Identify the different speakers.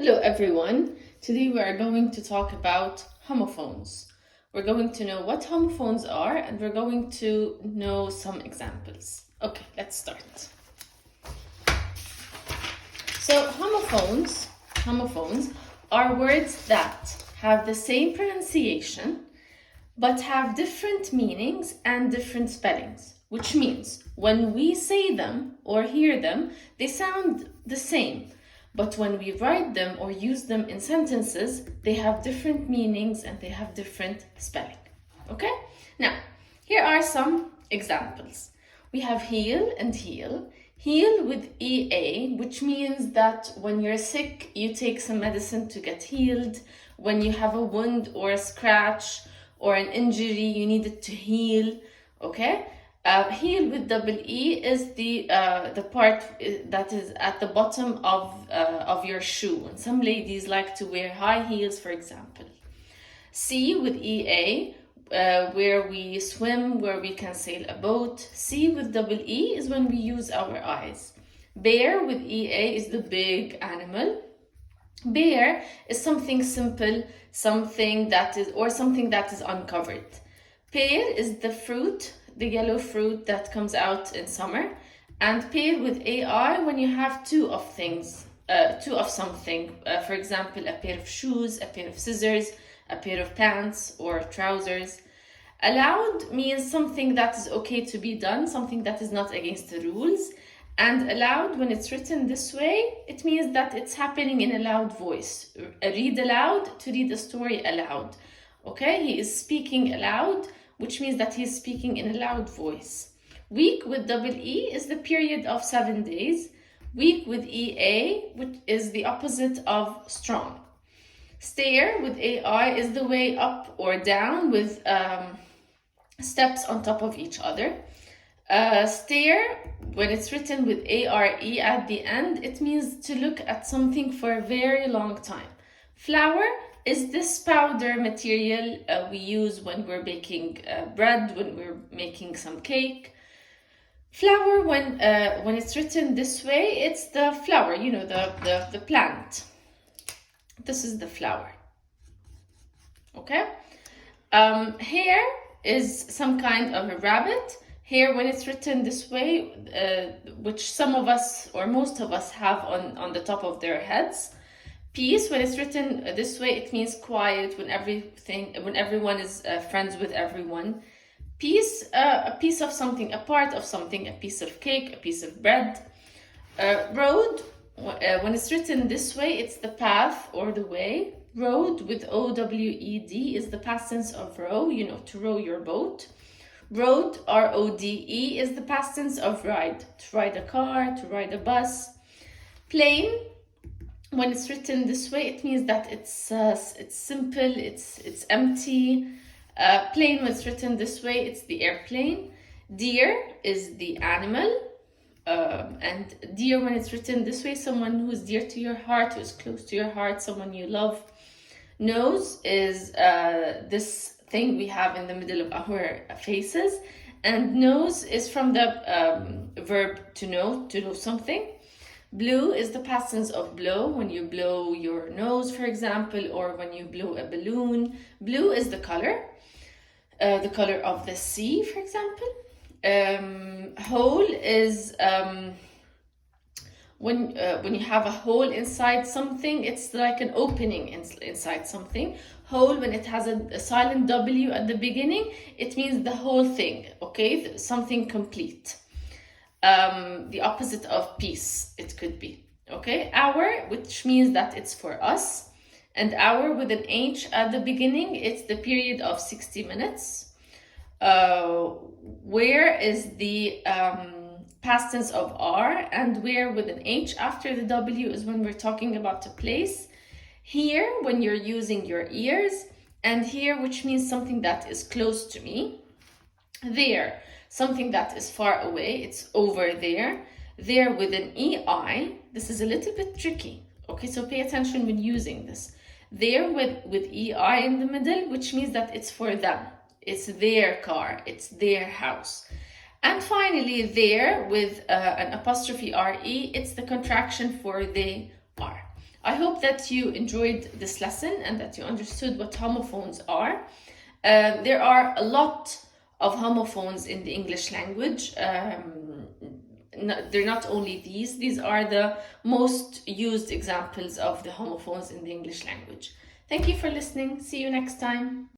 Speaker 1: Hello everyone. Today we are going to talk about homophones. We're going to know what homophones are and we're going to know some examples. Okay, let's start. So homophones are words that have the same pronunciation but have different meanings and different spellings, which means when we say them or hear them, they sound the same. But when we write them or use them in sentences, they have different meanings and they have different spelling. Okay? Now, here are some examples. We have heal and heal. Heal with EA, which means that when you're sick, you take some medicine to get healed. When you have a wound or a scratch or an injury, you need it to heal. Okay? Heel with double E is the part that is at the bottom of your shoe. And some ladies like to wear high heels, for example. C with EA, where we swim, where we can sail a boat. C with double E is when we use our eyes. Bear with EA is the big animal. Bear is something simple, something that is uncovered. Pear is the fruit, the yellow fruit that comes out in summer. And pair with AI when you have two of something. For example, a pair of shoes, a pair of scissors, a pair of pants or trousers. Allowed means something that is okay to be done, something that is not against the rules. And aloud, when it's written this way, it means that it's happening in a loud voice. Read aloud, to read a story aloud. Okay, he is speaking aloud, which means that he's speaking in a loud voice. Week with double E is the period of 7 days. Weak with EA, which is the opposite of strong. Stair with AI is the way up or down with steps on top of each other. Stare, when it's written with ARE at the end, it means to look at something for a very long time. Flour is this powder material we use when we're baking bread, when we're making some cake. Flower, when it's written this way, it's the flower, the plant. This is the flower. Okay? Hair is some kind of a rabbit. Hair, when it's written this way, which some of us or most of us have on the top of their heads. Peace, when it's written this way, it means quiet, when everyone is friends with everyone. Piece, a piece of something, a part of something, a piece of cake, a piece of bread. Road, when it's written this way, it's the path or the way. Road with OWED is the past tense of row, to row your boat. Road, RODE, is the past tense of ride, to ride a car, to ride a bus. Plane, when it's written this way, it means that it's simple, it's empty. Plane, when it's written this way, it's the airplane. Deer is the animal. And dear, when it's written this way, someone who is dear to your heart, who is close to your heart, someone you love. Nose is this thing we have in the middle of our faces. And nose is from the verb to know something. Blue is the past tense of blow, when you blow your nose, for example, or when you blow a balloon. Blue is the color of the sea, for example. Hole is when you have a hole inside something, it's like an opening inside something. Whole, when it has a silent W at the beginning, it means the whole thing, okay? Something complete. The opposite of peace, it could be, okay? Hour, which means that it's for us. And hour with an H at the beginning, it's the period of 60 minutes. Where is the past tense of are, and where with an H after the W is when we're talking about a place. Here, when you're using your ears, and here, which means something that is close to me. There, something that is far away, it's over there. There with an EI, this is a little bit tricky, okay, so pay attention when using this. There with EI in the middle, which means that it's for them. It's their car, it's their house. And finally, there with an apostrophe RE, it's the contraction for they are. I hope that you enjoyed this lesson and that you understood what homophones are. There are a lot of homophones in the English language. They're not only these are the most used examples of the homophones in the English language. Thank you for listening. See you next time.